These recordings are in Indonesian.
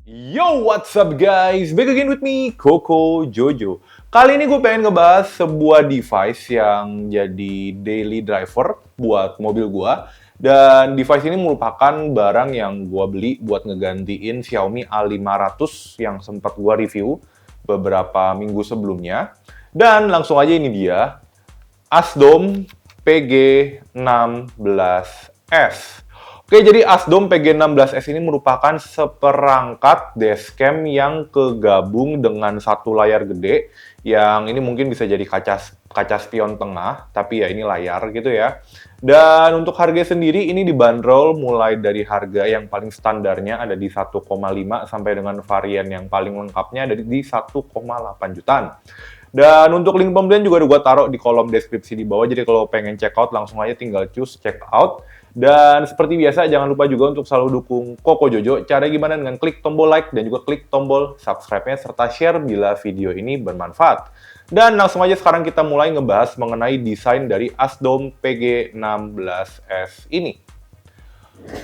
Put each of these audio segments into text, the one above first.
Yo, what's up guys? Back again with me, Koko Jojo. Kali ini gue pengen ngebahas sebuah device yang jadi daily driver buat mobil gue. Dan device ini merupakan barang yang gue beli buat ngegantiin Xiaomi A500 yang sempat gue review beberapa minggu sebelumnya. Dan langsung aja ini dia, Asdom PG16S. Oke, jadi Asdom PG16S ini merupakan seperangkat dashcam yang kegabung dengan satu layar gede, yang ini mungkin bisa jadi kaca spion tengah, tapi ya ini layar gitu ya. Dan untuk harga sendiri ini dibanderol mulai dari harga yang paling standarnya ada di 1,5 sampai dengan varian yang paling lengkapnya ada di 1,8 jutaan. Dan untuk link pembelian juga udah gue taruh di kolom deskripsi di bawah, jadi kalau pengen check out langsung aja tinggal choose check out. Dan seperti biasa, jangan lupa juga untuk selalu dukung Koko Jojo. Caranya gimana? Dengan klik tombol like dan juga klik tombol subscribe-nya, serta share bila video ini bermanfaat. Dan langsung aja sekarang kita mulai ngebahas mengenai desain dari Asdom PG16S ini.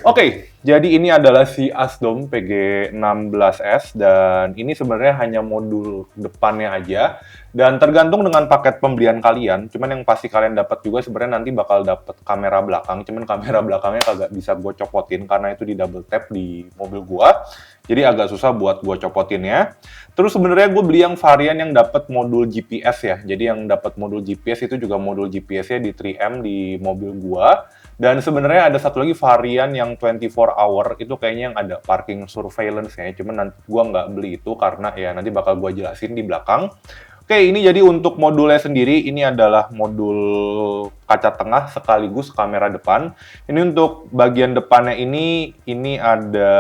Oke, jadi ini adalah si Asdom PG16S dan ini sebenarnya hanya modul depannya aja dan tergantung dengan paket pembelian kalian. Cuman yang pasti kalian dapat juga sebenarnya nanti bakal dapat kamera belakang. Cuman kamera belakangnya kagak bisa gue copotin karena itu di double tap di mobil gua. Jadi agak susah buat gue copotinnya. Terus sebenarnya gue beli yang varian yang dapat modul GPS ya. Jadi yang dapat modul GPS itu juga modul GPS-nya di 3M di mobil gua. Dan sebenarnya ada satu lagi varian yang 24 hour, itu kayaknya yang ada parking surveillance-nya. Cuman nanti gua nggak beli itu karena ya nanti bakal gua jelasin di belakang. Oke, ini jadi untuk modulnya sendiri, ini adalah modul kaca tengah sekaligus kamera depan. Ini untuk bagian depannya ini ada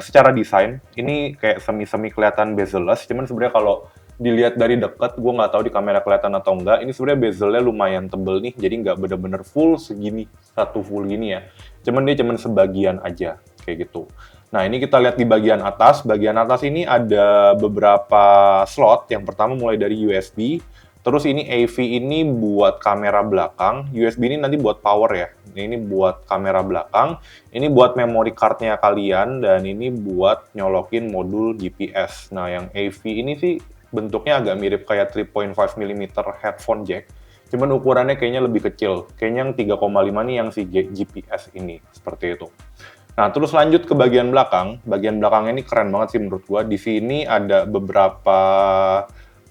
secara desain, ini kayak semi-semi kelihatan bezel-less. Cuman sebenarnya kalau dilihat dari dekat, gue nggak tahu di kamera kelihatan atau enggak. Ini sebenarnya bezelnya lumayan tebel nih, jadi nggak bener-bener full segini, satu full gini ya. Cuman dia cuman sebagian aja, kayak gitu. Nah, ini kita lihat di bagian atas. Bagian atas ini ada beberapa slot. Yang pertama mulai dari USB. Terus ini AV ini buat kamera belakang. USB ini nanti buat power ya. Ini buat kamera belakang. Ini buat memory card-nya kalian. Dan ini buat nyolokin modul GPS. Nah, yang AV ini sih bentuknya agak mirip kayak 3.5 mm headphone jack. Cuman ukurannya kayaknya lebih kecil. Kayaknya yang 3,5 nih yang si GPS ini. Seperti itu. Nah, terus lanjut ke bagian belakang. Bagian belakangnya ini keren banget sih menurut gua. Di sini ada beberapa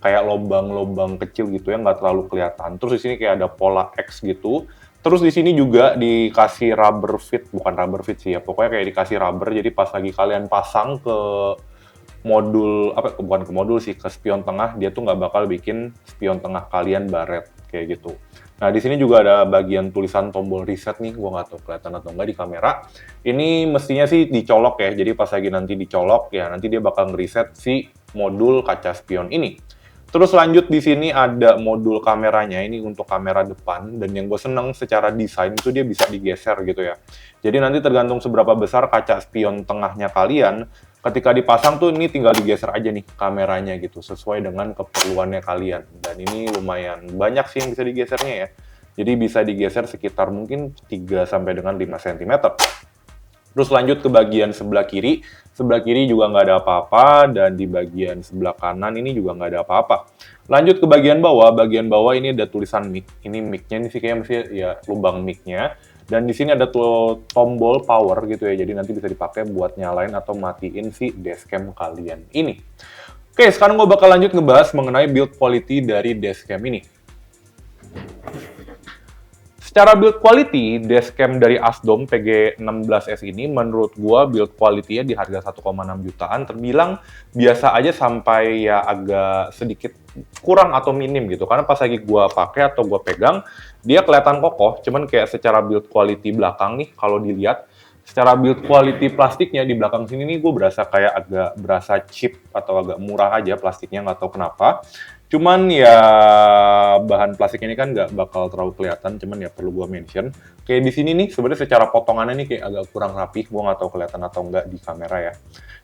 kayak lobang-lobang kecil gitu yang nggak terlalu kelihatan. Terus di sini kayak ada pola X gitu. Terus di sini juga dikasih rubber fit, bukan rubber fit sih ya. Pokoknya kayak dikasih rubber, jadi pas lagi kalian pasang ke modul, bukan ke modul sih, ke spion tengah, dia tuh nggak bakal bikin spion tengah kalian baret, kayak gitu. Nah, di sini juga ada bagian tulisan tombol reset nih, gua nggak tahu kelihatan atau nggak di kamera. Ini mestinya sih dicolok ya, jadi pas lagi nanti dicolok, ya nanti dia bakal ngereset si modul kaca spion ini. Terus lanjut di sini ada modul kameranya, ini untuk kamera depan, dan yang gue seneng secara desain itu dia bisa digeser gitu ya. Jadi nanti tergantung seberapa besar kaca spion tengahnya kalian, ketika dipasang tuh ini tinggal digeser aja nih kameranya gitu, sesuai dengan keperluannya kalian. Dan ini lumayan banyak sih yang bisa digesernya ya. Jadi bisa digeser sekitar mungkin 3 sampai dengan 5 cm. Terus lanjut ke bagian sebelah kiri. Sebelah kiri juga nggak ada apa-apa, dan di bagian sebelah kanan ini juga nggak ada apa-apa. Lanjut ke bagian bawah. Bagian bawah ini ada tulisan mic. Ini mic-nya ini sih kayaknya masih ya lubang mic-nya. Dan di sini ada tombol power gitu ya, jadi nanti bisa dipakai buat nyalain atau matiin si dashcam kalian ini. Oke, sekarang gue bakal lanjut ngebahas mengenai build quality dari dashcam ini. Secara build quality, dashcam dari Asdom PG16S ini menurut gua build quality-nya di harga 1,6 jutaan terbilang biasa aja sampai ya agak sedikit kurang atau minim gitu. Karena pas lagi gua pakai atau gua pegang, dia kelihatan kokoh, cuman kayak secara build quality belakang nih kalau dilihat, secara build quality plastiknya di belakang sini nih gue berasa kayak agak berasa cheap atau agak murah aja plastiknya, nggak tahu kenapa. Cuman ya bahan plastik ini kan nggak bakal terlalu kelihatan, cuman ya perlu gua mention. Kayak di sini nih sebenarnya secara potongannya nih kayak agak kurang rapi, gua nggak tahu kelihatan atau nggak di kamera ya.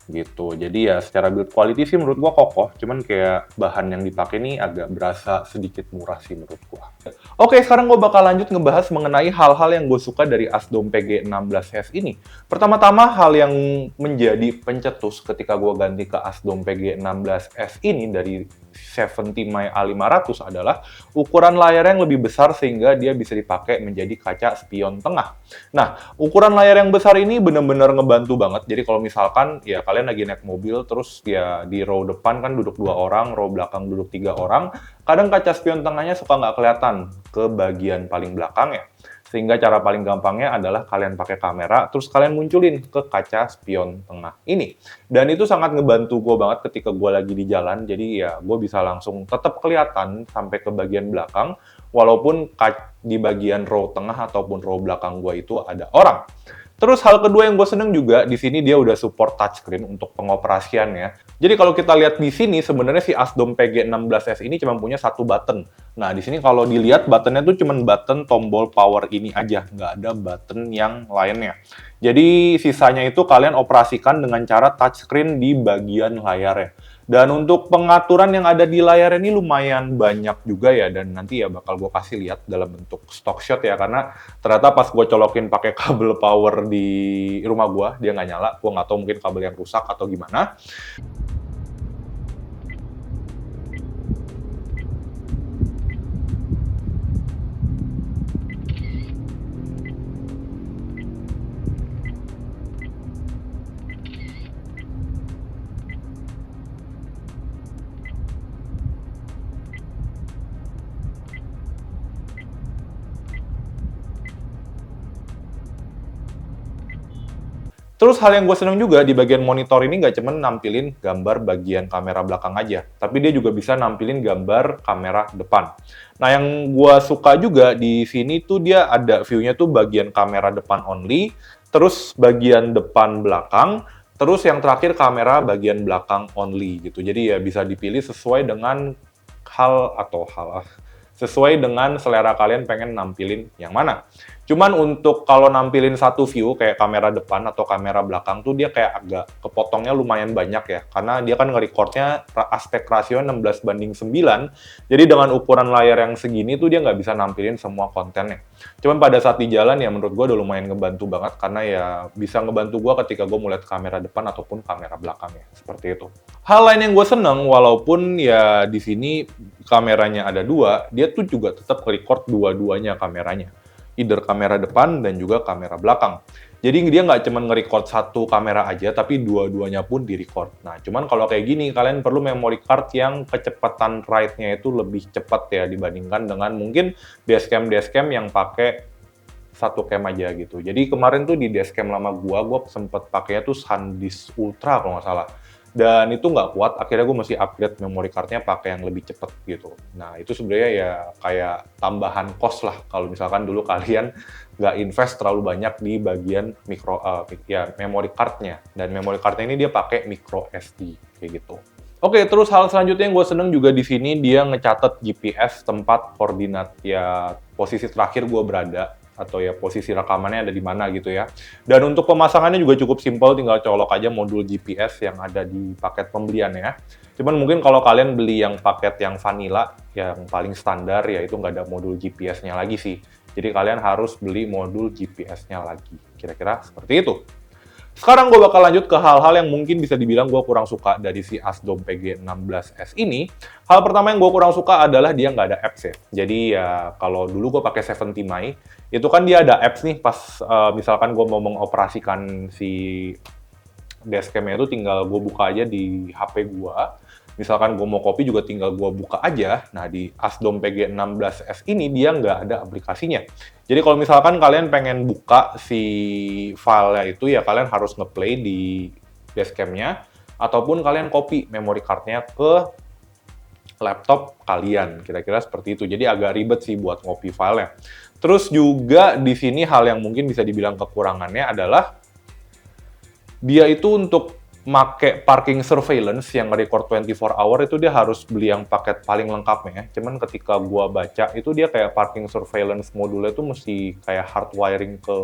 Gitu. Jadi ya secara build quality sih menurut gua kokoh, cuman kayak bahan yang dipakai nih agak berasa sedikit murah sih menurut gua. Oke, sekarang gue bakal lanjut ngebahas mengenai hal-hal yang gue suka dari Asdom PG16S ini. Pertama-tama, hal yang menjadi pencetus ketika gue ganti ke Asdom PG16S ini dari 70 My A500 adalah ukuran layar yang lebih besar sehingga dia bisa dipakai menjadi kaca spion tengah. Nah, ukuran layar yang besar ini benar-benar ngebantu banget. Jadi kalau misalkan ya kalian lagi naik mobil terus ya di row depan kan duduk 2 orang, row belakang duduk 3 orang, kadang kaca spion tengahnya suka nggak kelihatan ke bagian paling belakang ya. Sehingga cara paling gampangnya adalah kalian pakai kamera, terus kalian munculin ke kaca spion tengah ini. Dan itu sangat ngebantu gue banget ketika gue lagi di jalan, jadi ya gue bisa langsung tetap kelihatan sampai ke bagian belakang, walaupun di bagian row tengah ataupun row belakang gue itu ada orang. Terus hal kedua yang gue seneng juga, di sini dia udah support touchscreen untuk pengoperasiannya. Jadi kalau kita lihat di sini, sebenarnya si Asdom PG16S ini cuma punya satu button. Nah, di sini kalau dilihat buttonnya tuh cuma button tombol power ini aja, nggak ada button yang lainnya. Jadi sisanya itu kalian operasikan dengan cara touchscreen di bagian layarnya. Dan untuk pengaturan yang ada di layar ini lumayan banyak juga ya, dan nanti ya bakal gue kasih lihat dalam bentuk stock shot ya, karena ternyata pas gue colokin pakai kabel power di rumah gue, dia nggak nyala. Gue nggak tahu mungkin kabel yang rusak atau gimana. Terus hal yang gue seneng juga di bagian monitor ini nggak cuma nampilin gambar bagian kamera belakang aja, tapi dia juga bisa nampilin gambar kamera depan. Nah, yang gue suka juga di sini tuh dia ada view-nya tuh bagian kamera depan only, terus bagian depan belakang, terus yang terakhir kamera bagian belakang only gitu. Jadi ya bisa dipilih sesuai dengan sesuai dengan selera kalian pengen nampilin yang mana. Cuman untuk kalau nampilin satu view kayak kamera depan atau kamera belakang tuh dia kayak agak kepotongnya lumayan banyak ya. Karena dia kan nge-recordnya aspek rasio 16:9. Jadi dengan ukuran layar yang segini tuh dia nggak bisa nampilin semua kontennya. Cuman pada saat di jalan ya menurut gue udah lumayan ngebantu banget. Karena ya bisa ngebantu gue ketika gue mau lihat kamera depan ataupun kamera belakangnya. Seperti itu. Hal lain yang gue seneng walaupun ya di sini kameranya ada dua, dia tuh juga tetap nge-record dua-duanya kameranya. Either kamera depan dan juga kamera belakang. Jadi dia nggak cuma nge-record satu kamera aja, tapi dua-duanya pun di-record. Nah, cuman kalau kayak gini, kalian perlu memory card yang kecepatan write-nya itu lebih cepat ya, dibandingkan dengan mungkin dashcam yang pakai satu cam aja gitu. Jadi kemarin tuh di dashcam lama gua sempet pakainya tuh SanDisk Ultra kalau nggak salah. Dan itu nggak kuat, akhirnya gue mesti upgrade memory card-nya pakai yang lebih cepet gitu. Nah, itu sebenarnya ya kayak tambahan cost lah kalau misalkan dulu kalian nggak invest terlalu banyak di bagian memory card-nya. Dan memory card-nya ini dia pakai micro SD, kayak gitu. Oke, terus hal selanjutnya yang gue seneng juga di sini dia ngecatet GPS tempat koordinat ya posisi terakhir gue berada atau ya posisi rekamannya ada di mana gitu ya. Dan untuk pemasangannya juga cukup simpel, tinggal colok aja modul GPS yang ada di paket pembelian ya. Cuman mungkin kalau kalian beli yang paket yang vanilla, yang paling standar ya itu nggak ada modul GPS-nya lagi sih. Jadi kalian harus beli modul GPS-nya lagi. Kira-kira seperti itu. Sekarang gue bakal lanjut ke hal-hal yang mungkin bisa dibilang gue kurang suka dari si Asdom PG16S ini. Hal pertama yang gue kurang suka adalah dia nggak ada apps ya. Jadi ya kalau dulu gue pakai 70 My, itu kan dia ada apps nih pas misalkan gue mau mengoperasikan si dashcam-nya itu tinggal gue buka aja di HP gue. Misalkan gue mau copy juga tinggal gue buka aja. Nah, di Asdom PG16S ini dia nggak ada aplikasinya. Jadi kalau misalkan kalian pengen buka si filenya itu, ya kalian harus ngeplay di dashcam-nya, ataupun kalian copy memory card-nya ke laptop kalian. Kira-kira seperti itu. Jadi agak ribet sih buat ngopi filenya. Terus juga di sini hal yang mungkin bisa dibilang kekurangannya adalah dia itu untuk make parking surveillance yang record 24 hour itu dia harus beli yang paket paling lengkapnya. Cuman ketika gua baca itu dia kayak parking surveillance modulnya itu mesti kayak hardwiring ke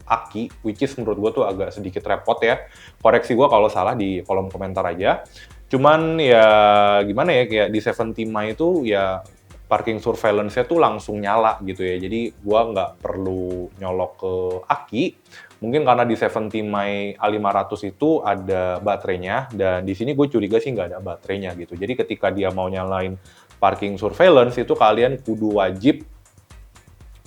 aki, which is menurut gua tuh agak sedikit repot ya. Koreksi gua kalau salah di kolom komentar aja. Cuman ya gimana ya, kayak di 70 Mi itu ya parking surveillance-nya tuh langsung nyala gitu ya. Jadi gua nggak perlu nyolok ke aki. Mungkin karena di 70 Mi A500 itu ada baterainya, dan di sini gue curiga sih nggak ada baterainya gitu. Jadi ketika dia mau nyalain parking surveillance, itu kalian kudu wajib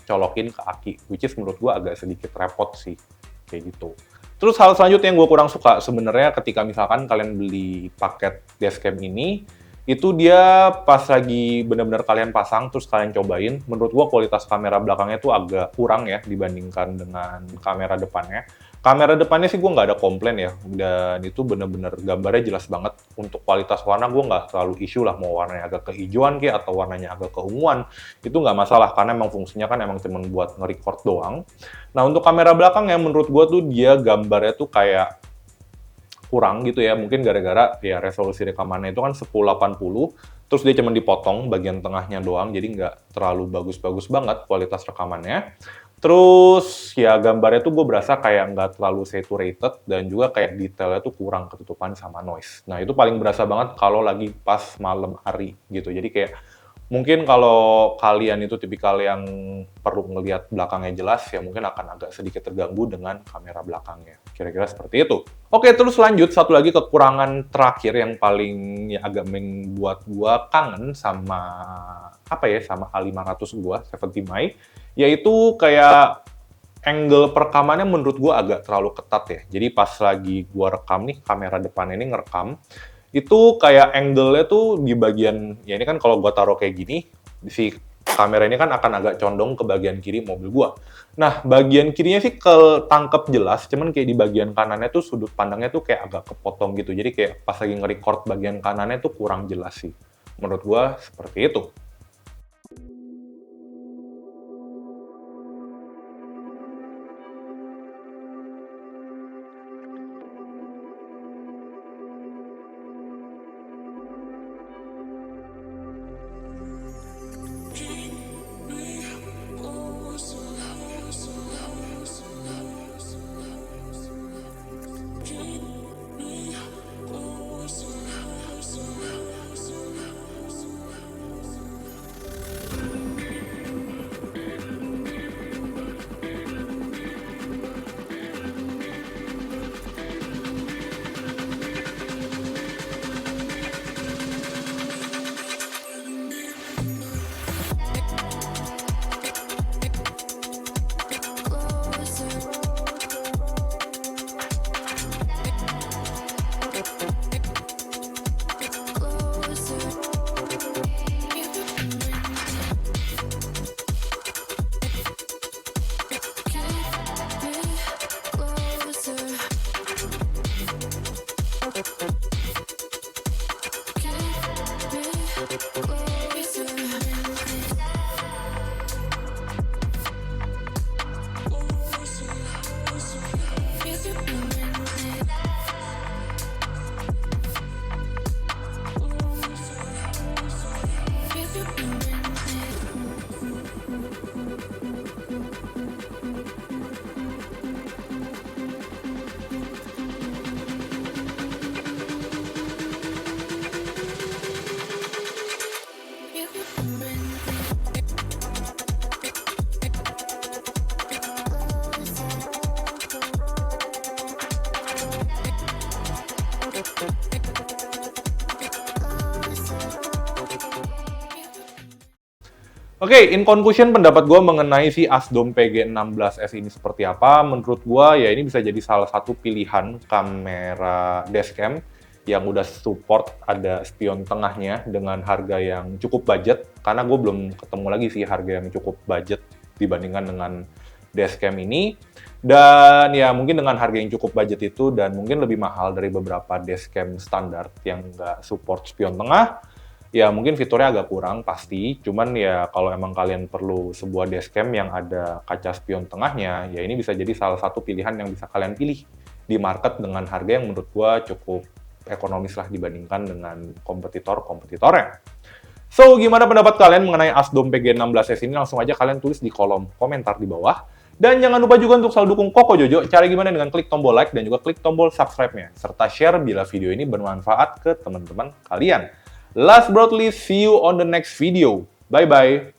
colokin ke aki, which is menurut gue agak sedikit repot sih, kayak gitu. Terus hal selanjutnya yang gue kurang suka sebenarnya ketika misalkan kalian beli paket dashcam ini, itu dia pas lagi benar-benar kalian pasang terus kalian cobain, menurut gua kualitas kamera belakangnya tuh agak kurang ya dibandingkan dengan kamera depannya. Kamera depannya sih gua nggak ada komplain ya, dan itu benar-benar gambarnya jelas banget. Untuk kualitas warna gua nggak terlalu isu lah, mau warnanya agak kehijauan kayak atau warnanya agak keunguan, itu nggak masalah karena emang fungsinya kan emang cuma buat nge-record doang. Nah untuk kamera belakang yang menurut gua tuh dia gambarnya tuh kayak kurang gitu ya, mungkin gara-gara ya resolusi rekamannya itu kan 1080, terus dia cuma dipotong bagian tengahnya doang, jadi nggak terlalu bagus-bagus banget kualitas rekamannya. Terus ya gambarnya tuh gue berasa kayak nggak terlalu saturated, dan juga kayak detailnya tuh kurang ketutupan sama noise. Nah itu paling berasa banget kalau lagi pas malam hari gitu, jadi kayak mungkin kalau kalian itu tipikal yang perlu ngelihat belakangnya jelas, ya mungkin akan agak sedikit terganggu dengan kamera belakangnya. Kira-kira seperti itu. Oke, terus lanjut, satu lagi kekurangan terakhir yang paling ya agak membuat gua kangen sama apa ya, sama A500 gua, 70 Mi, yaitu kayak angle perekamannya menurut gua agak terlalu ketat ya. Jadi pas lagi gua rekam nih, kamera depan ini ngerekam, itu kayak angle-nya tuh di bagian, ya ini kan kalau gua taruh kayak gini, si kamera ini kan akan agak condong ke bagian kiri mobil gua. Nah, bagian kirinya sih ketangkep jelas, cuman kayak di bagian kanannya tuh sudut pandangnya tuh kayak agak kepotong gitu. Jadi kayak pas lagi nge-record bagian kanannya tuh kurang jelas sih. Menurut gua seperti itu. Oke, in conclusion pendapat gue mengenai si Asdom PG16S ini seperti apa, menurut gue ya ini bisa jadi salah satu pilihan kamera dashcam yang udah support ada spion tengahnya dengan harga yang cukup budget, karena gue belum ketemu lagi sih harga yang cukup budget dibandingkan dengan dashcam ini. Dan ya mungkin dengan harga yang cukup budget itu dan mungkin lebih mahal dari beberapa dashcam standar yang nggak support spion tengah, ya mungkin fiturnya agak kurang pasti, cuman ya kalau emang kalian perlu sebuah dashcam yang ada kaca spion tengahnya, ya ini bisa jadi salah satu pilihan yang bisa kalian pilih di market dengan harga yang menurut gua cukup ekonomis lah dibandingkan dengan kompetitornya. So, gimana pendapat kalian mengenai Asdom PG16S ini? Langsung aja kalian tulis di kolom komentar di bawah. Dan jangan lupa juga untuk selalu dukung Koko Jojo. Cara gimana dengan klik tombol like dan juga klik tombol subscribe-nya. Serta share bila video ini bermanfaat ke teman-teman kalian. Last but not least, see you on the next video. Bye-bye.